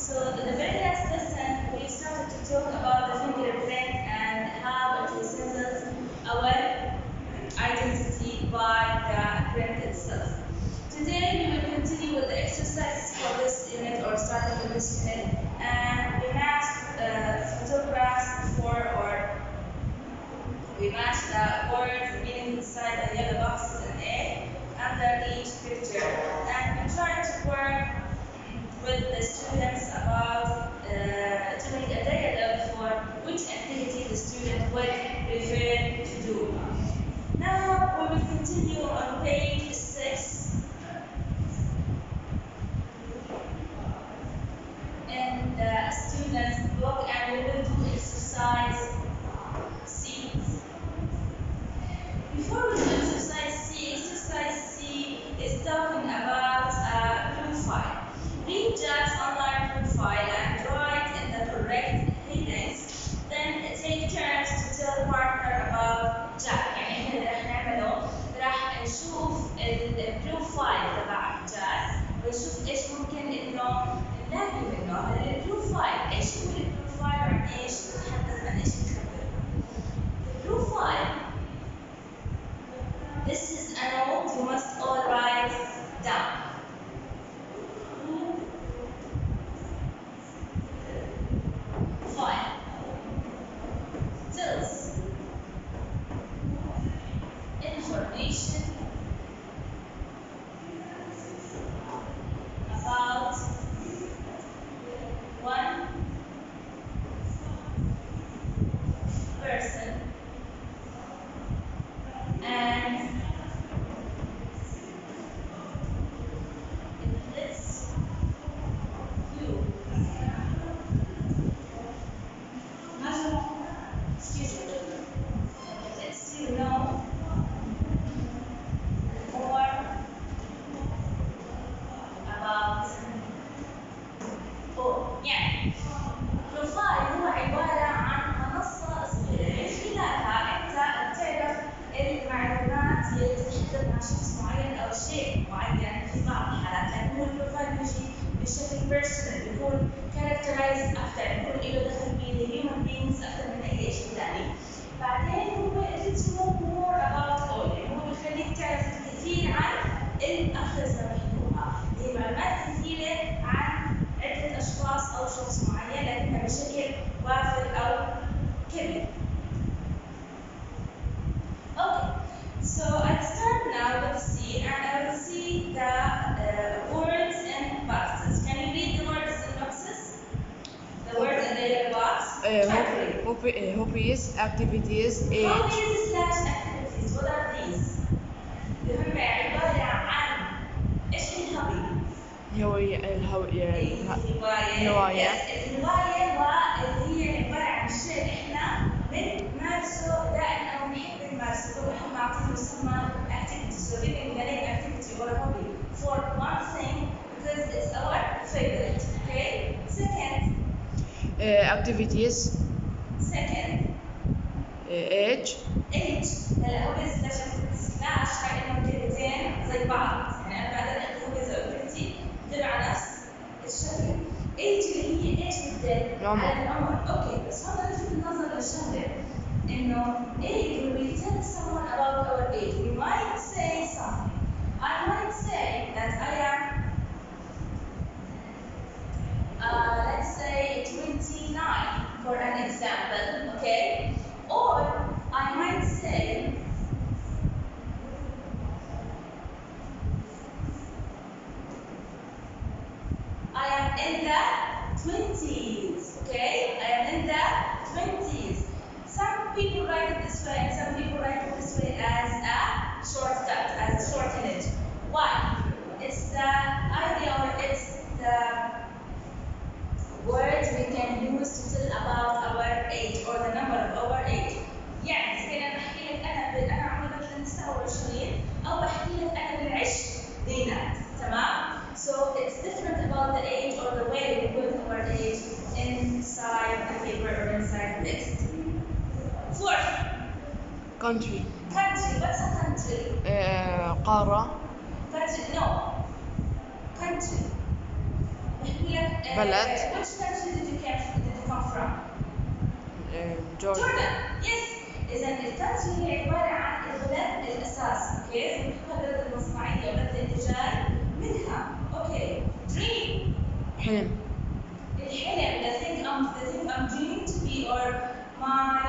So the very last lesson, we started to talk about the fingerprint and how it resembles our identity by the print itself. Today we will continue with the exercises for this unit or starting with this unit, and we matched photographs before, or we matched the words meaning inside the yellow boxes and A under each picture, and we tried to work with the students about doing a diagram for which activity the student would prefer to do. Now we will continue on page 6 in the student's book, and we will do exercise C. Before we do exercise C is talking about a profile. Read Jack's online profile and write in the correct headings. Then take turns to tell partner about Jack. يعني احنا اللي راح نعمله راح نشوف البروفايل تبع جاك ونشوف ايش ممكن انه نلاقي منه. هلا البروفايل ايش هو البروفايل وعن ايش بتحدث عن ايش بتخبر؟ البروفايل This is a note you must all write down. File tells information about one person and it lets you excuse me, it lets you know more about يعني بروفايل هو عبارة عن منصة صغيرة من خلالها أنت بتعرف المعلومات اللي بتتحدث عن شخص معين أو شيء معين في بعض الحالات، لأن هو البروفايل بيجي بشكل بيرسونال، بيكون كاركترايزد أكثر، بيكون له دخل بالهيومن بينجز أكثر من أي شيء ثاني. بعدين هو lets you know more about all، يعني هو بيخليك تعرف الكثير عن الأخذ المحكومة، هي معلومات كثيرة عن عدة أشخاص أو شخص معين لكنها بشكل وافر أو كبير. Okay, so I start now with C, and I will see the words in boxes. Can you read the words in boxes? The words in the yellow box? Hobbies, activities, age. Hobbies slash activities. What are these? هم عبارة عن إيش الهوبي؟ الهواية. Yes, الهواية واللي هي عبارة عن شيء إحنا بنمارسه دائما أو نحب نمارسه، وإحنا نعطيه مسمى activity. So giving the name activity or hobby for one thing because it's our favorite. Okay. Second. Activities. Second. Age. Age. هلا hobbies slash activities slash هاي إنه كلمتين زي بعض، يعني أنا بعدين أحكي hobbies أو activity تبع نفس الشكل. age اللي هي ايش بتدل؟ على العمر. اوكي بس هون نلفت النظر لشغله انه age when we tell someone about our age we might say something. I might say that I am let's say 29 for an example, okay? Or I might say I am in the 20s, okay? I am in the 20s. Some people write it this way and some people write it this way as a shortcut, as a shortenage. Why? It's the idea or it's the words we can use to tell about our age or the number of our age. يعني زي ما بحكي لك أنا عمري مثلا 29 أو بحكي لك أنا بالعشرينات، تمام؟ So it's different about the age or the way we put our age inside the paper or inside the text. Fourth. Country. Country. What's a country? قارة. Country. No. Country. بحكي بلد. which country did you come from? جورج. Jordan. Yes. إذا الكانتري هي عبارة عن البلد الأساس. أوكي. فبنحطها البلد المصنعية بلد اللي جاي منها. أوكي. Dream. حلم. الحلم. The thing I'm dreaming to be, or my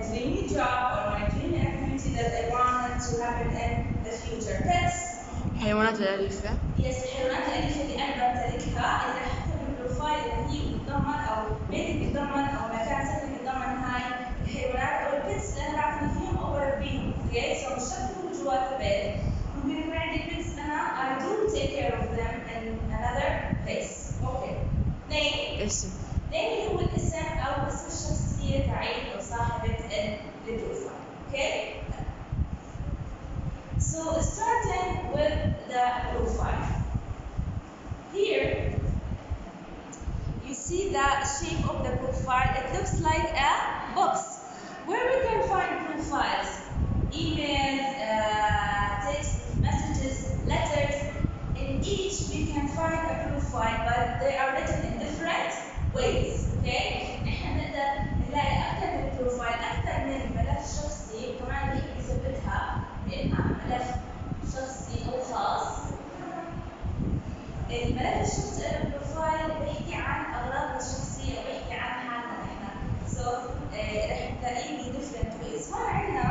dreamy job, or my dreamy activity that I want to happen in the future. Pets. حيوانات الأليفة. Yes. الحيوانات الأليفة اللي أنا بمتلكها اللي راح تكون البروفايل اللي هي بتتضمن أو بيت بيتضمن أو مكان سكن بيتضمن هاي الحيوانات أو البيتس اللي أنا بعتني فيهم أو بربيهم. أوكي. So مش شرط يكونوا جوات البيت. ممكن يكون عندي بيتس أنا I do take care of them in another place. أوكي. Name. اسم. name هو الاسم أو اسم الشخصية تعين أو صاحبة البروفايل. أوكي. So starting with the profile. Here you see the shape of the profile. It looks like a box where we can find profiles, emails, text messages, letters. In each we can find a profile, but they are written in different ways. Okay? نحن نقدر نلاقي أكثر من بروفايل، أكثر من ملف شخصي، وكمان نحن نثبتها بأنها ملف شخصي أو خاص. الملف الشخصي أو البروفايل بيحكي عن أغراضنا الشخصية وبيحكي عن حالنا نحن. So رح نلاقيه ب different ways. هون عندنا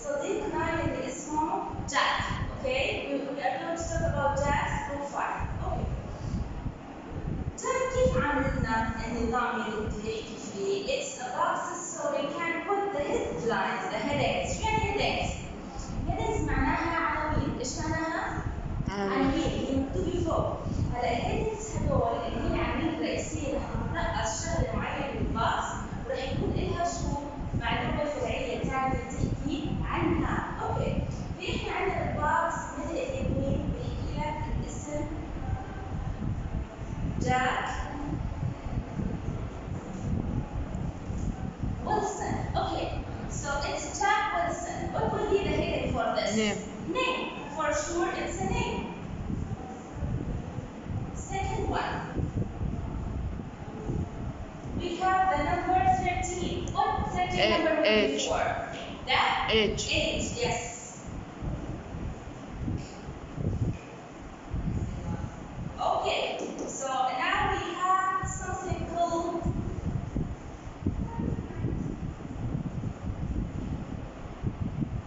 صديقنا اللي اسمه جاك. Okay? We are going to talk about Jack's profile. Okay. جاك كيف عاملنا النظام اللي بدي احكي فيه؟ It's a box so we can put the headlines, the headings. شو يعني headings؟ headings معناها عناوين. إيش معناها؟ عناوين اللي مكتوبة فوق. هلا الهيدنجز هدول اللي هي العناوين الرئيسية رح نتنقص شغلة معينة بالباص ورح يكون لها شو معلومة فرعية ثانية تحكي عنها. أوكي. في إحنا عندنا الباص مثل اليمين بيحكي لك الاسم جاك Wilson. Okay. So it's Jack Wilson. What will be the heading for this? Name. Name. For sure, it's a name. Second one. We have the number 13. What 13 number will be Age. for? That? Age. Age, yes. Okay, so now we have something called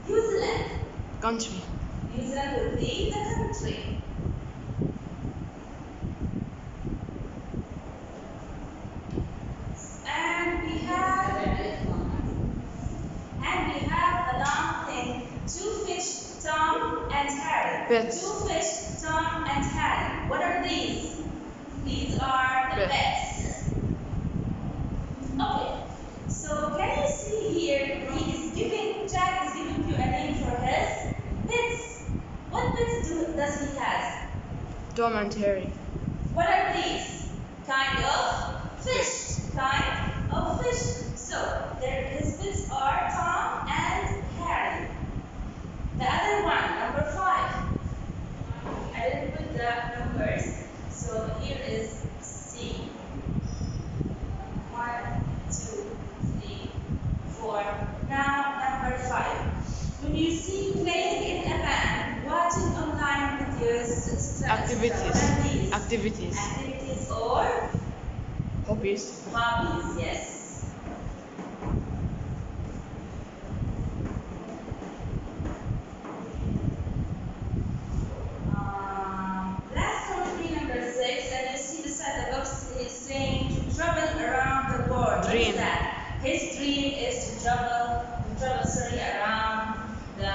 New Zealand. Country. New Zealand will be the country. And we have a long thing. Two fish, Tom and Harry. Pets. Two fish, Tom and Harry. What are these? These are the pets. Okay. So can you see here? Jack is giving you a name for his pets. What pets does he have? Tom and Harry. What are these? Kind of fish. Kind of fish. So his pets are Tom and Harry. The other one, number 5. I didn't put the numbers. So here is C. 1, 2, 3, 4. Now number 5. When you see playing in a van, watching online videos, Activities. Activities or Hobbies. hobbies, yes. Last country, number 6, and you see beside the box is saying to travel around the world. Dream. What is that? His dream is to travel around the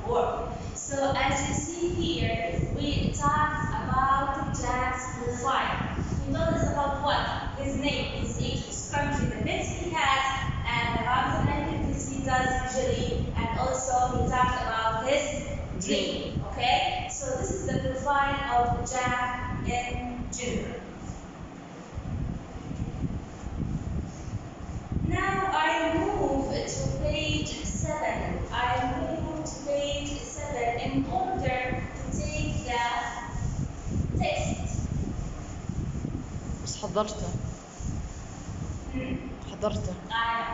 world. So as you see here, we talked about Jack's profile. He told us about what? His name, his age, his country, the pets he has, and the hobbies and activities he does usually, and also he talked about his dream. Okay? So this is the profile of Jack in general. Now I move to page 7. I move to page 7 in order to take the text. حضرته. حضرته. I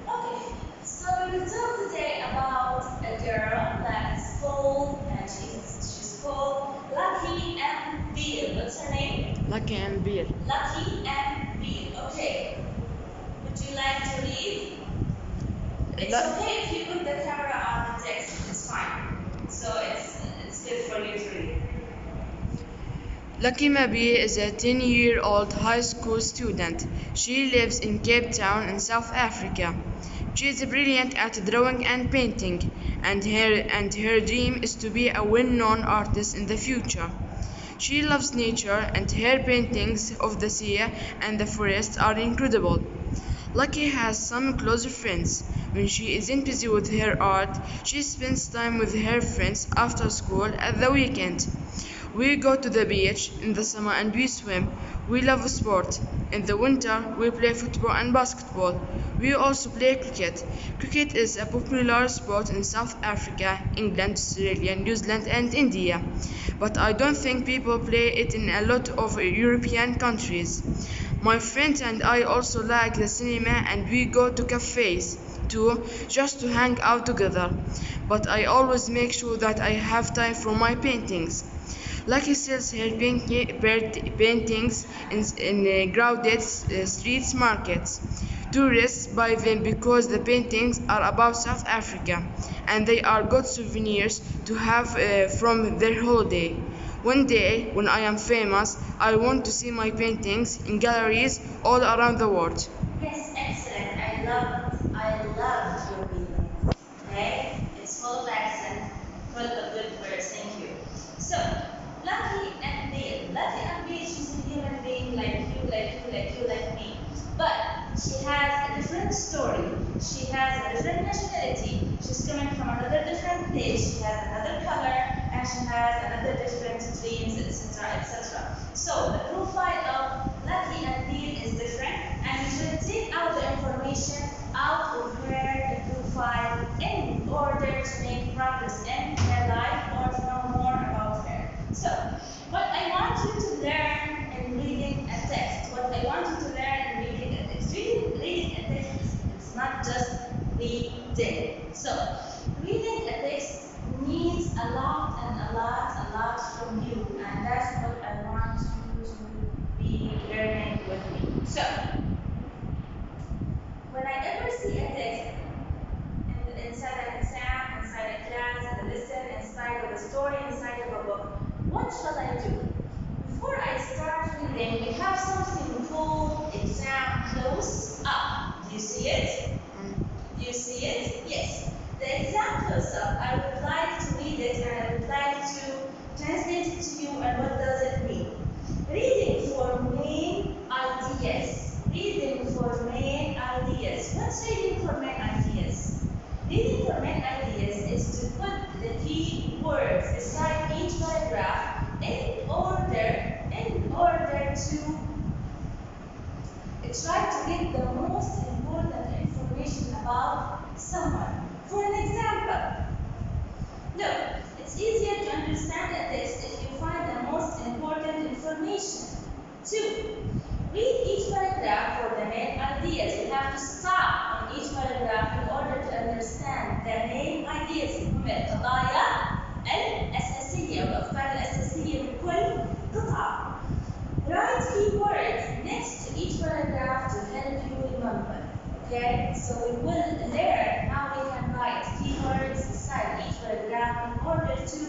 Okay, so we will talk today about a girl that is called, and she's called Lucky M. Beal. What's her name? Lucky and Beer. Lucky M. Beal. Okay. Would you like to read? It's okay if you put the camera on the text. It's fine. So it's good for you to read. Lucky Mabi is a 10-year-old high school student. She lives in Cape Town in South Africa. She is brilliant at drawing and painting, and her dream is to be a well-known artist in the future. She loves nature, and her paintings of the sea and the forest are incredible. Lucky has some close friends. When she isn't busy with her art, she spends time with her friends after school at the weekend. We go to the beach in the summer and we swim. We love sport. In the winter, we play football and basketball. We also play cricket. Cricket is a popular sport in South Africa, England, Australia, New Zealand, and India. But I don't think people play it in a lot of European countries. My friend and I also like the cinema and we go to cafes too, just to hang out together. But I always make sure that I have time for my paintings. Lucky sells her paintings in crowded street markets. Tourists buy them because the paintings are about South Africa and they are good souvenirs to have from their holiday. One day, when I am famous, I want to see my paintings in galleries all around the world. Yes, excellent. I love your reading. Okay? It's full of accent, full of good words. Thank you. So, Lucky and Bill. Lucky and Bill, she's a human being like me. But she has a different story. She has a different nationality. She's coming from another different place. She has another color, and she has another different dreams, etc., etc. So, the profile of Lucky and Bill is different, and we will take out the information out of her profile in order to make progress in her life or to know more about her. So, what I want you to learn in reading a text, what I want you to learn in reading a text, reading a text is not just reading. So, reading a text needs a lot from you, and that's what I want you to be learning with me. So, when I ever see a text inside an exam, inside a class, in a lesson, inside of a story, inside of a book, what shall I do? Before I start reading, we have something called exam close up. Do you see it? Do you see it? Yes. The exam close up, I would like to read it and I would like to translate it to you and what does it mean. Reading for main ideas. Reading for main ideas. What's reading for main ideas? Reading for main ideas is to put the key words beside each paragraph in order to try to get the most important information about someone. For an example, look, it's easier to understand a text if you find the most important information. 2. Read each paragraph for the main ideas. You have to stop on each paragraph in order to understand the main ideas. هم القضايا الأساسية والأفكار الأساسية بكل قطعة. Write keywords next to each paragraph to help you remember. Okay, so we will learn how we can write keywords beside each paragraph in order to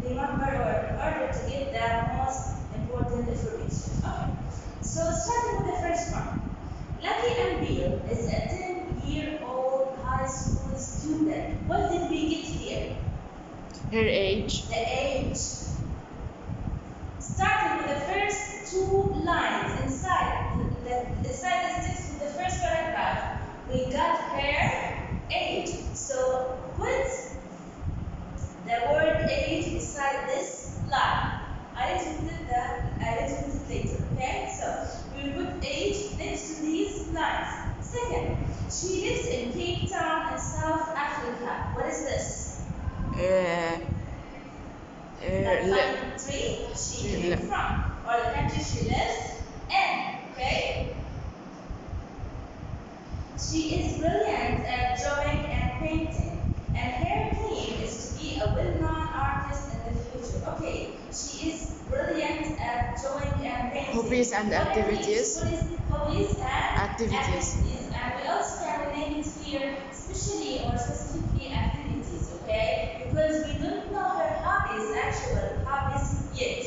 remember or in order to get the most important information. Okay, so starting with the first one. Lucky M. Beal is a 10-year-old high school student. What did we get here? Her age. The age. Starting with the first 2 lines inside the text with the first paragraph, we got her age. So put the word inside this line. I repeated later, okay? So we will put age next to these lines. Second, she lives in Cape Town in South Africa. What is this? Uh, The country she came from, or the country she lives in, okay? She is brilliant at drawing and painting, and her dream is to be a well-known artist in the future. Okay, she is brilliant at drawing and painting. Hobbies and activities. What is hobbies and Activities. And we also can rename it here, especially or specifically activities, okay? Because we don't know her actual hobbies yet.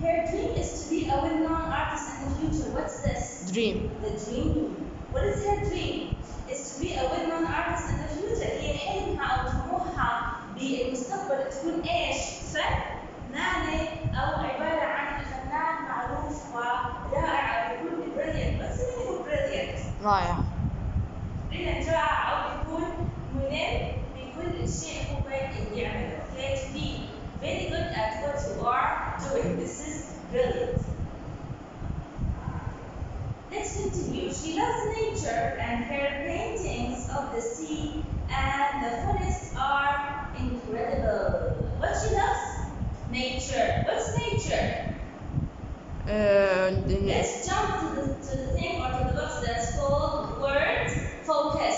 Her dream is to be a well-known artist in the future. What's this? dream. The dream. What is her dream? Is to be a well-known artist in the future. هي حلمها أو طموحها بالمستقبل تكون إيش؟ فنانة أو عبارة عن فنان معروف ورائع أو يكون brilliant. What's the meaning of brilliant? رائع. brilliant رائع أو يكون ملم بكل شيء هو يعمله. Okay, to be very good at what you are doing. This is brilliant. Let's continue. She loves nature and her paintings of the sea and the forests are incredible. What she loves? Nature. What's nature? Let's jump to the thing or to the box that's called word focus.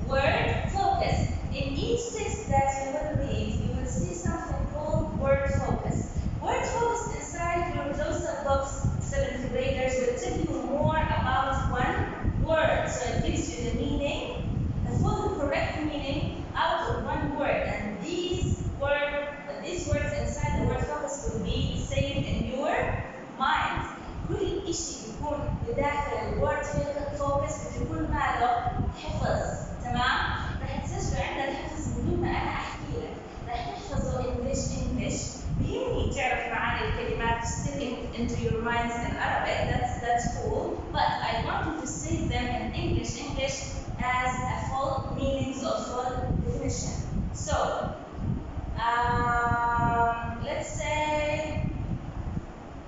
Word focus. In each text that you will read, you will see something called word focus. Word focus inside your close-up box, 7th graders will tell you more about one word. So it gives you the meaning, the full correct meaning out of one word. And these words inside the word focus will be saved in your mind. كل شيء يكون بداخل الوورد فوكس بيكون ماله حفظ. تمام؟ رح تسجله عند الحفظ بدون ما انا احكي لك. رح تحفظه انجلش بيهمني تعرف معاني الكلمات stick into your minds in Arabic. That's cool. But I want you to say them in English as a full meanings or full definition. So let's say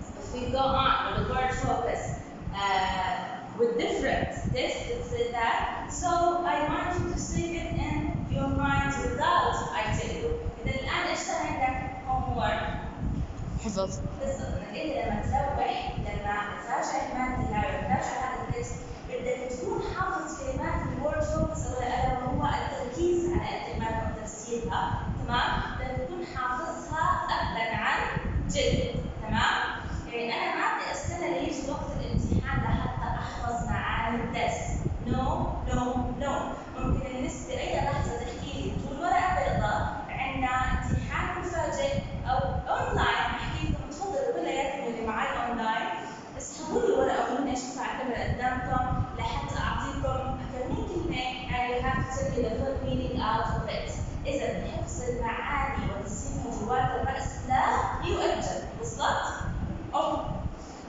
if we go on with the word focus with different text, let's say that. So I want you to save it in your mind without I tell you. إذا الآن إيش صار عندك homework؟ حفظ. بالضبط، إنك أنت لما تراجع المادة هاي وتراجع هذا التكست بدك تكون حافظ كلمات الوورد فوكس ألا وهو التركيز على الكلمات وتفسيرها، تمام؟ بدك تكون حافظها أبدا عن جد، تمام؟ يعني أنا ما بدي أستنى ليجي وقت الامتحان لحتى أحفظ معاني الدرس. No. ممكن المس بأي لحظة تحكي لي تقول ورقة بيضاء عندنا امتحان مفاجئ أو أونلاين أحكي لكم تفضلوا كلياتكم اللي معي أونلاين اسحبوا لي ورقة وقولوا لي أشوف على الكاميرا قدامكم لحتى أعطيكم أكمل كلمة and you have to tell me the full meaning out of it. إذا حفظ المعاني وتسييرها جوات الرأس لا يؤجل. وصلت؟ Okay.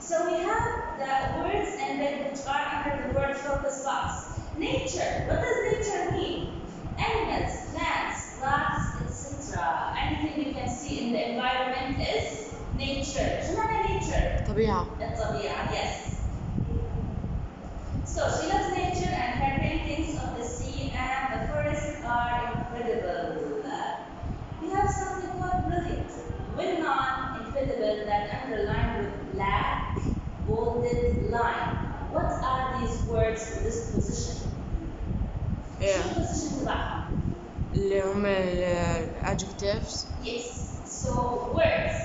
So we have the words and then which are under the word focus box. Nature. What does nature mean? Animals, plants, rocks, etc. Anything you can see in the environment is nature. شو معنى nature? طبيعة. الطبيعة. Yes. So she loves nature and her paintings of the sea and the forest are incredible. We have something called brilliant. Well-known, incredible, that underlined with black, bolded line. What are these words in this position? شو البوزيشن تبعها؟ اللي هم ال adjectives. Yes. So words.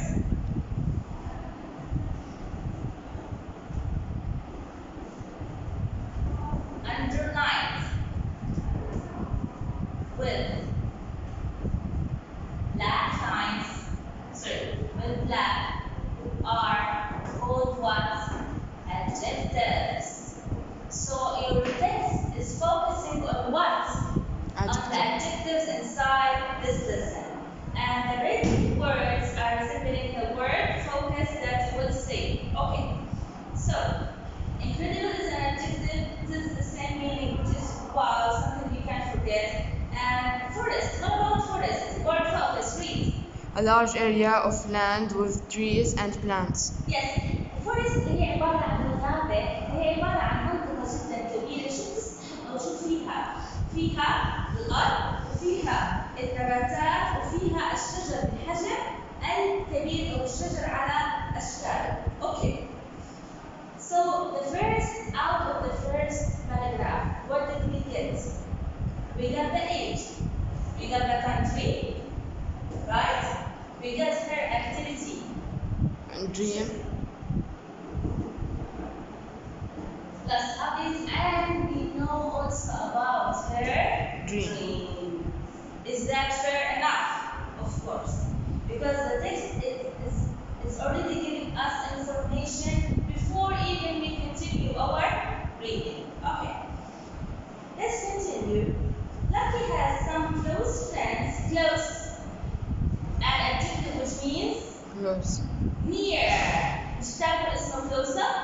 Underlined with black lines. With black are called what? Adjectives. So your text is focusing on what? On the adjectives inside this lesson. And the red a large area of land with trees and plants. Yes, forest هي عبارة عن الغابة، هي عبارة عن منطقة جدا كبيرة، شو أو شو فيها؟ فيها الأرض وفيها النباتات وفيها الشجر بالحجم الكبير أو الشجر على أشكاله. Okay. So the first out of the first paragraph, what did we get? We got the age, we got the country, right? We got her activity. And dream. Plus hobbies, and we know also about her Dream. Is that fair enough? Of course. Because the text is already giving us information before even we continue our reading. Okay. Let's continue. Lucky has some close friends. Close. An adjective which means Close. near. مش تعرفوا اسمه close up؟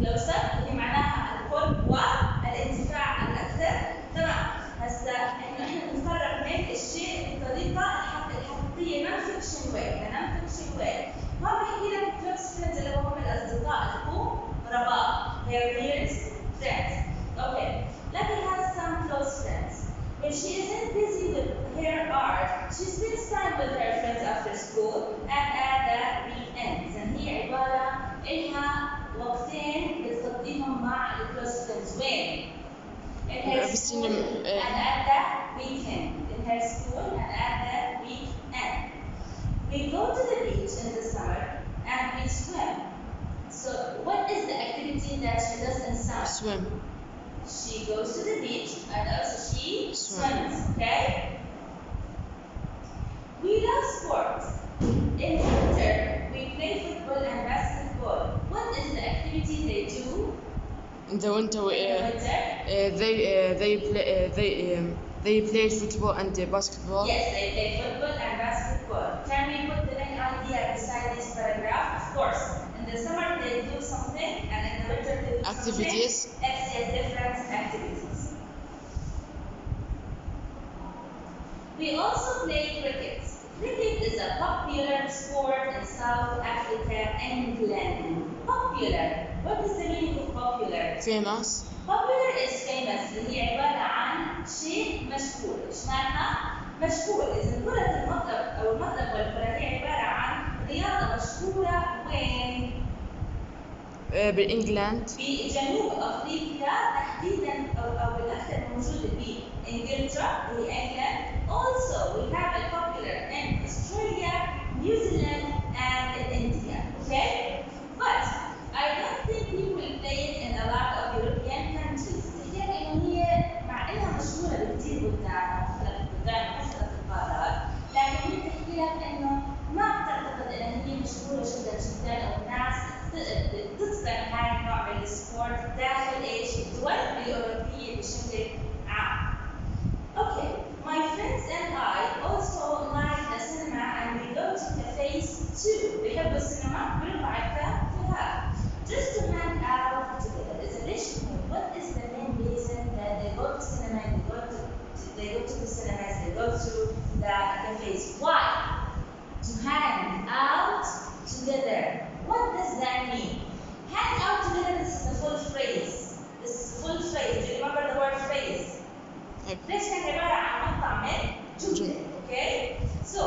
close up اللي معناها القرب والانتفاع الأكثر. تمام. هسا احنا بنفرق بين الشيء بطريقة الحقيقية non fiction way، non fiction way. ما بحكي لك close friends اللي هم الأصدقاء القرباء. They are nearest friends. Okay. Lucky has some close friends. When she isn't busy with her art, she spends time with her friends after school and at the weekends. And هي عبارة إنها وقتين بتقضيهم مع الكلوز فريندز وين؟ In her school and at the weekend. In her school and at the weekend. We go to the beach in the summer and we swim. So what is the activity that she does in summer? Swim. She goes to the beach and also she swims, okay? We love sports. In winter, we play football and basketball. What is the activity they do? In the winter, they play football and basketball. Yes, they play football and basketball. Can we put the main idea beside this paragraph? Of course. In the summer they do something, and in the winter they do Activities. something. Yes, different activities. We also play cricket. Cricket is a popular sport in South Africa, England. Popular. What is the meaning of popular? Famous. Popular is famous اللي هي عبارة عن شيء مشهور، إيش معناها؟ مشهور، إذا كرة المضرب أو المضرب والكرة هي عبارة عن رياضة مشهورة وين؟ بإنجلند. بجنوب أفريقيا تحديداً أو بالأكثر موجودة بإنجلترا اللي إنجلند. Also we have a popular in Australia, New Zealand and India. Okay? But I don't think we will play it in a lot of European countries. تخيل إنه هي مع إنها مشهورة بكثير بلدان مختلف البلدان ومختلف القارات، لكن هي تحكي لك إنه ما بتعتقد إن هي مشهورة جدا جدا أو الناس تتقن هاي النوع من السبورت داخل إيش؟ الدول الأوروبية بشكل عام. Okay, my friends and I also like the cinema and we go to cafes too. بيحبوا السينما؟ بيروحوا على الكافيهات. Just to hang out together. إذا ليش what is the main reason that they go to cinema, they go to the cinemas, they go to the cafes? Why? To hang out together. What does that mean? Hang out together, this is the full phrase. This is the full phrase. Do you remember the word phrase? ليش كان عبارة عن مقطع من جملة. Okay? So,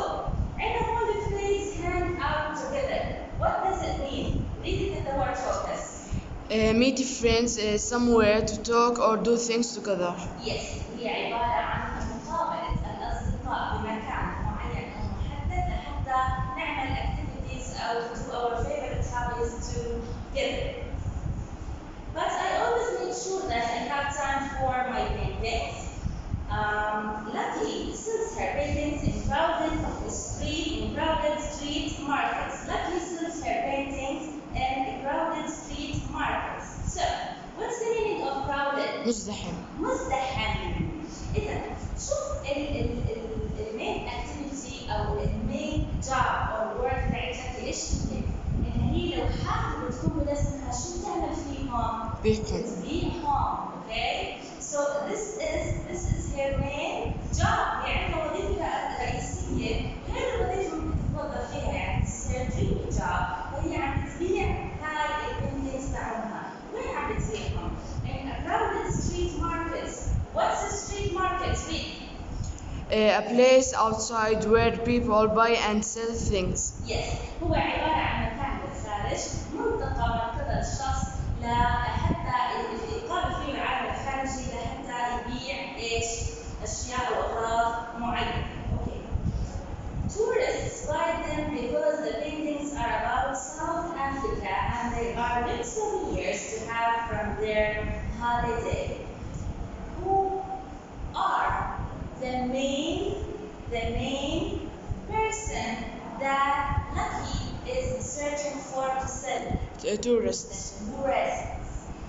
عندنا هون the phrase hang out together. What does it mean? Read it in the word focus. Meet friends somewhere to talk or do things together. Yes, هي عبارة عن مقابلة الأصدقاء بمكان معين أو محدد لحتى نعمل activities أو do our favorite hobbies together. But I always make sure that I have time for my paintings. Lucky sells her paintings in crowded street markets. Lucky sells her paintings in crowded street markets. So, what's the meaning of crowded? مزدحم. مزدحم. إذا شوف المين activity أو المين job or work تاعتك إيش هي؟ إن هي لو حابة تكون بلسنها شو بتعمل فيهم؟ بيهم. Okay? So this is her main job. يعني وظيفة رئيسية غير الوظيفة ممكن تتوظف a place outside where people buy and sell things. Yes. هو عبارة عن مكان بالخارج، منطقة الشخص لحتى يقابل فيه العالم الخارجي لحتى يبيع ايش؟ أشياء أو أغراض معينة. Okay. Tourists buy them because the paintings are about South Africa and they are good souvenirs to have from their holiday. Who are the main person that Lucky is searching for to sell? Tourists.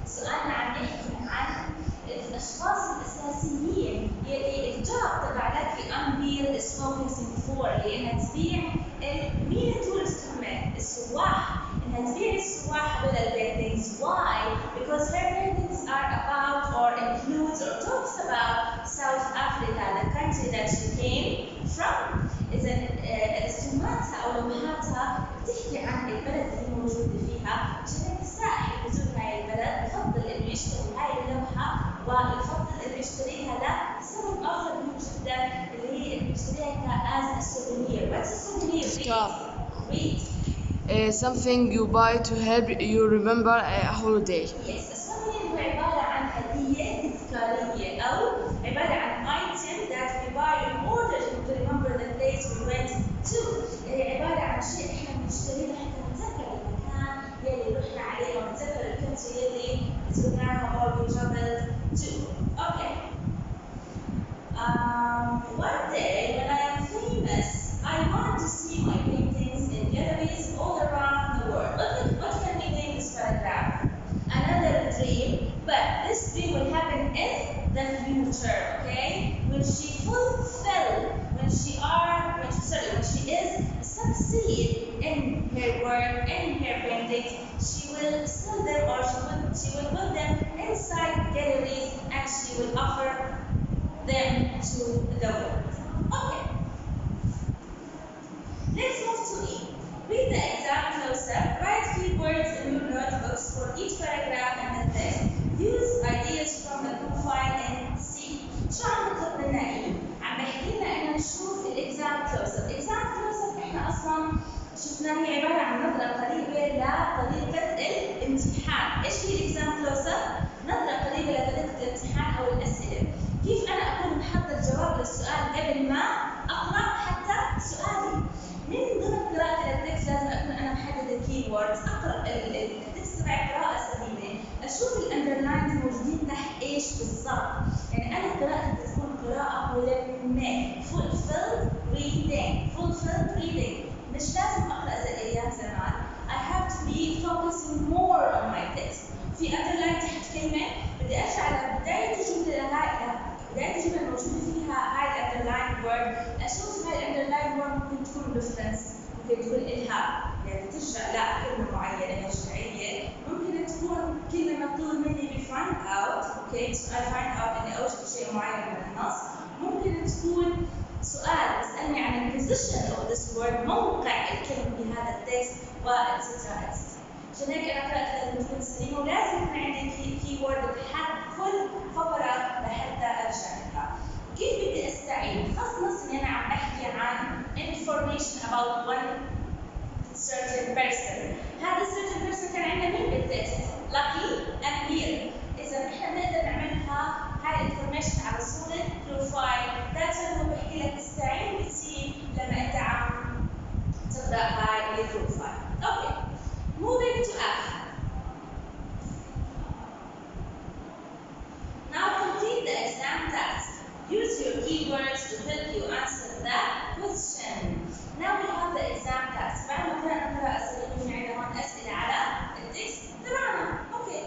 سؤالنا عم نحكي عن الأشخاص الأساسيين يلي الجوب تبع لاكي أمبير is focusing for لأنها تبيع مين التورست هم؟ السواح، إنها تبيع السواح بدل paintings. Why? Because her paintings are about or includes or talks about South Africa, the country that she came from. إذا رسوماتها أو لوحاتها بتحكي عن البلد اللي موجودة فيها، عشان هيك السائح بزور هاي البلد بفضل إنه يشتري هاي اللوحة ويفضل إنه يشتريها لسبب آخر مهم جدا اللي هي إنه يشتريها as a souvenir. What's a souvenir? Stop. Read. Something you buy to help you remember a holiday. Yes, a souvenir هو عبارة عن هدية تذكارية أو عبارة عن item that we buy in order to remember the place we went to. عبارة عن شيء إحنا بنشتريه لحتى نتذكر المكان يلي رحنا عليه أو نتذكر الكنتري يلي زرناها or we traveled to. Okay. One day when I am famous, I want to see my paintings in galleries all around the world. What can we name this paragraph? Another dream, but this dream will happen in the future, okay? When she is succeed in her work, in her paintings, she will sell them or she will put them inside galleries and she will offer them to the world. Okay. Let's move to E. Read the exam close-up. Write keywords in your notebooks for each paragraph and the text. Use ideas from the profile and see. شو عم نطلب منا إيه؟ عم بحكي لنا إنه نشوف الإكزام close-up. الإكزام close-up إحنا أصلاً شفناها هي عبارة عن نظرة قريبة لطريقة الامتحان. إيش هي الإكزام close-up؟ نظرة قريبة لطريقة الامتحان أو الأسئلة. كيف أنا أكون محضر جواب للسؤال قبل ما أقرأ حتى سؤالي؟ من ضمن قراءة التكست لازم أكون أنا محددة keywords، أقرأ التكست تبعي قراءة سليمة، أشوف الأندرلاين موجودين تحت إيش بالضبط، يعني أنا قراءتي بتكون قراءة ملمة، fulfilled reading، مش لازم أقرأ زي أيام زمان. I have to be focusing more on my text. في underline تحت كلمة بدي أرجع على بداية الجملة بداية الجملة الموجودة فيها هاي الأندرلاين وورد، أشوف هاي الأندرلاين وورد ممكن تكون ريفرنس، ممكن تكون إلها يعني ترجع لكلمة معينة مرجعية، ممكن تكون كلمة مطلوب مني بفايند أوت، أوكي، سؤال فايند أوت إني أوجد شيء معين من النص، ممكن تكون سؤال بيسألني عن البوزيشن أو ذس وورد، موقع الكلمة بهذا التكست وإتسترا إتسترا. عشان هيك أنا قراءتي لازم تكون سليمة ولازم يكون عندي كي وورد تحت كل فقرة لحتى أرجع لها. كيف بدي أستعين؟ خاصة إني أنا عم بحكي عن information about one certain person. هذا certain person كان عندنا مين بالتكست؟ Lucky and Amir. إذا إحنا بنقدر نعملها هاي information على صورة بروفايل، داتا هو بحكي لك استعين بالسي لما أنت عم تقرأ هاي البروفايل. أوكي. Moving to F. Now complete the exam task. Use your keywords to help you answer that question. Now we have the exam task. بعد ما قرأنا قراءة سليمة في عندنا هون أسئلة على التكست تبعنا. Okay.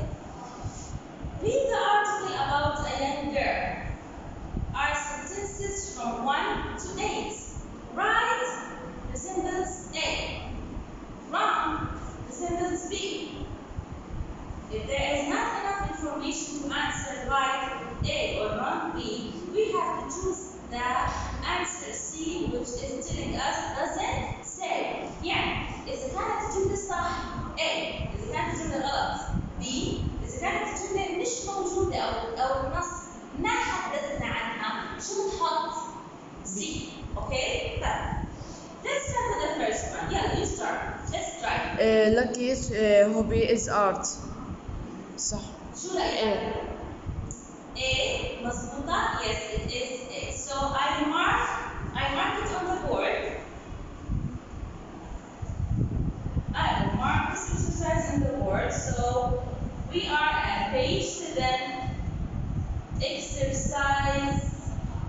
Read the article about a young girl. Are sentences from 1 to 8. Right resembles A. Wrong resembles B. Lucky's hobby is art. صح. شو رأيك؟ A مظبوطة. Yes, it is A. So I mark it on the board. I will mark this exercise on the board. So we are at page 7, exercise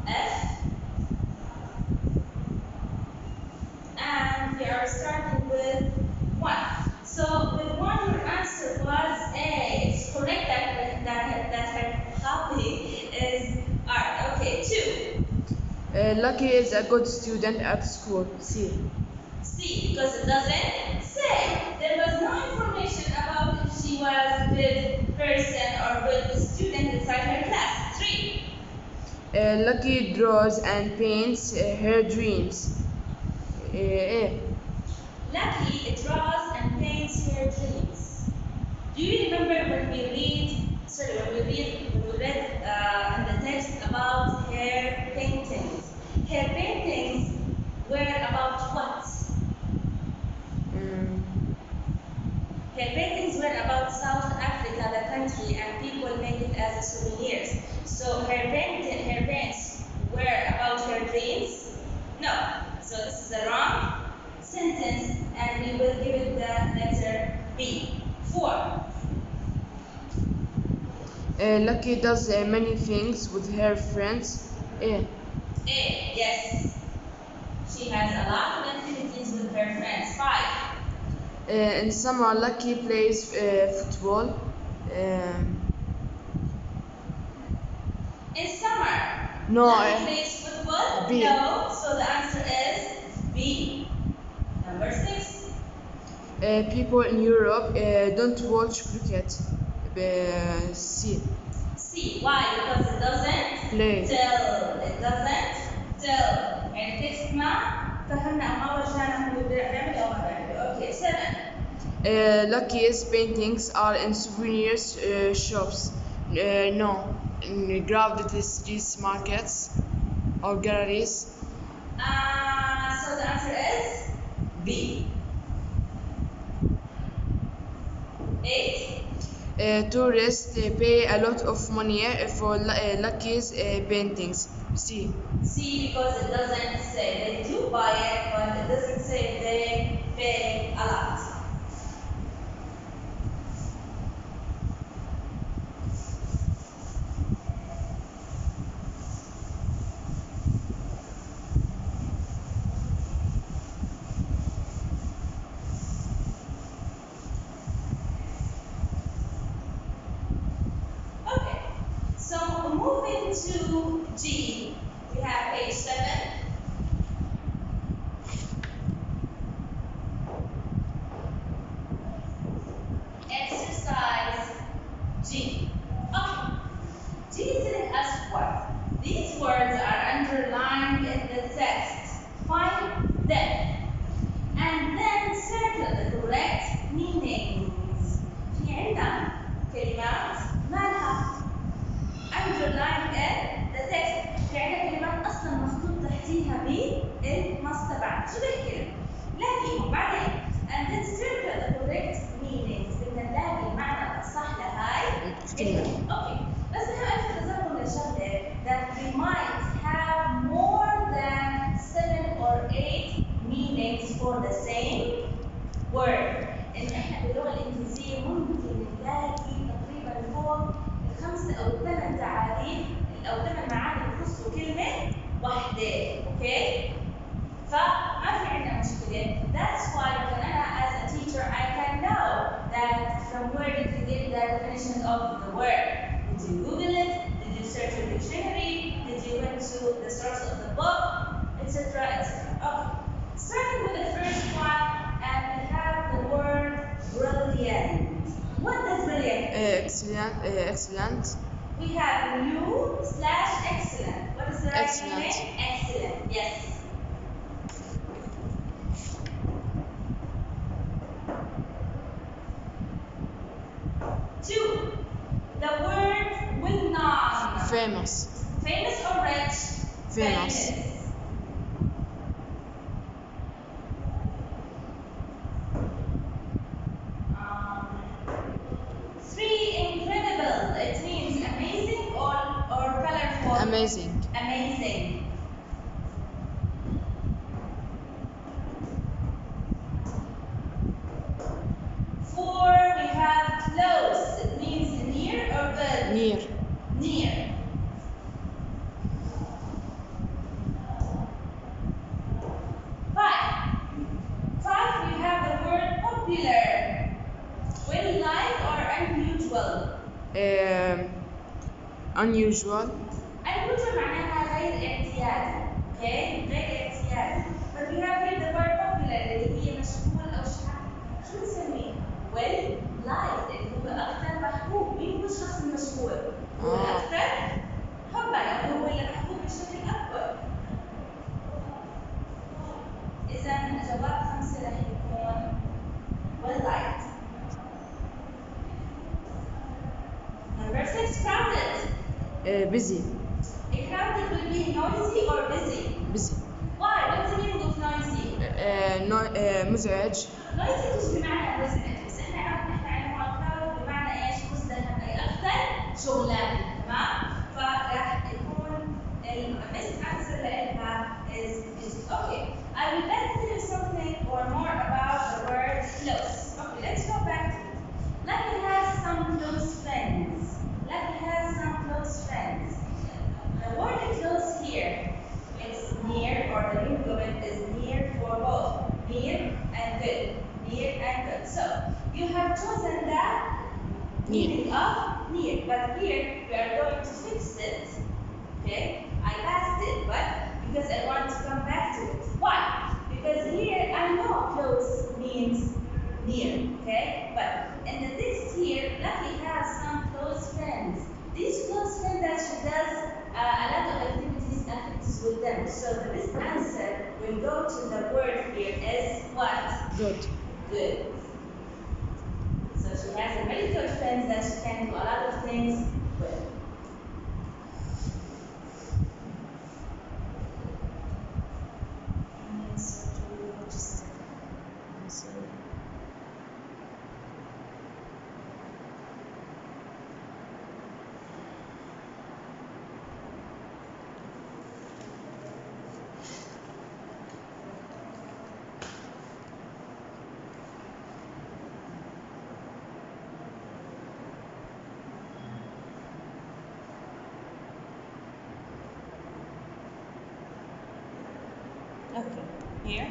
F. And we are starting with 1. So with 1 your answer was A. It's correct that her hobby is art. Okay, 2. Lucky is a good student at school. C. C, because it doesn't say. There was no information about if she was a good person or good student inside her class. 3. Lucky draws and paints her dreams. A. Lucky draws and paints her dreams. Do you remember when we read in the text about her paintings? Her paintings were about what? Her paintings were about South Africa, the country, and people make it as a souvenirs. So her paints were about her dreams? No. So this is the wrong sentence, and we will give it the letter B. 4. Lucky does many things with her friends. A. A, yes. She has a lot of activities with her friends. 5. In summer, Lucky plays football. In summer, No, Lucky plays football? B. No, so the answer is B. Number 6. People in Europe don't watch cricket. C. C, why? Because it doesn't Play. tell. It doesn't tell. يعني text ما فهمنا ما ورجعنا هو بيعمل أو ما بيعمل. Okay, 7. Lucky's paintings are in souvenirs shops. No, in crowded streets, markets, or galleries. So the answer is B. 8. Tourists pay a lot of money for Lucky's paintings. C. C, because it doesn't say. They do buy it, but it doesn't say they pay a lot. Okay, so moving to G, we have page 7. Exercise G. Okay, G is telling us what? These words are underlined in the text. Find them. And then circle the correct meanings. في عندنا كلمات مالها underline in the text. في عندنا كلمات أصلا مخطوط تحتيها بالنص تبعها. شو بحكي لك؟ لاقيهم بعدين. And then circle the correct meanings. بدنا نلاقي المعنى الأصح لهاي الكلمة. Okay. بس نحن ألفت نظركم لشغلة that we might have more than 7 or 8 meanings for the same word. إن إحنا باللغة الإنجليزية ممكن نلاقي تقريبا فوق 5 أو 8 تعاريف أو 8 معاني بخصوا كلمة واحدة، أوكي؟ فما في عندنا مشكلة. That's why when أنا as a teacher I can know that from where did you get the definition of the word? Did you Google it? Did you search a dictionary? Did you went to the source of the book? Etc. etc. Okay. Starting with the first one, and we have the word brilliant. What does brilliant mean? Excellent. We have new/excellent. What is the right Excellent. meaning? Excellent. Yes. Two. The word well-known. Famous. Famous or rich? Famous. amazing. Amazing. Four, we have close. It means near or good? Near. Near. Five. Five, we have the word popular. Well liked or unusual? Unusual. unusual معناها غير اعتيادي. Okay? غير اعتيادي. But we have here the word popular اللي هي مشهور أو شو نسميه؟ well liked اللي هو أكثر محبوب. مين هو الشخص المشهور؟ هو الأكثر حبا أو هو اللي محبوب بشكل أكبر. إذا جواب خمسة رح يكون well liked. Number six, crowded. Busy. Crowded will be noisy or busy? Busy. Why? What's the meaning of noisy? مزعج. noisy مش بمعنى مزعج، بس احنا عندنا crowd بمعنى ايش؟ مزدحم، أي أكثر شغلانة، تمام؟ فراح يكون best answer لها is busy. Okay, I would like to tell you something or more about the word close. Okay, let's go back to it. Lucky has some close friends. Lucky has some close friends. The word close here, it's near, or the meaning of it is near for both. Near and good. Near and good. So, you have chosen the meaning of near. But here, we are going to fix it. Okay? I passed it, but because I want to come back to it. Why? Because here, I know close means near. Okay? But in the text here, Lucky has some close friends. These close friends that she does a lot of activities with them. So the best answer will go to the word here is what? Good. Good. So she has a very good friends that she can do a lot of things with. Okay, here.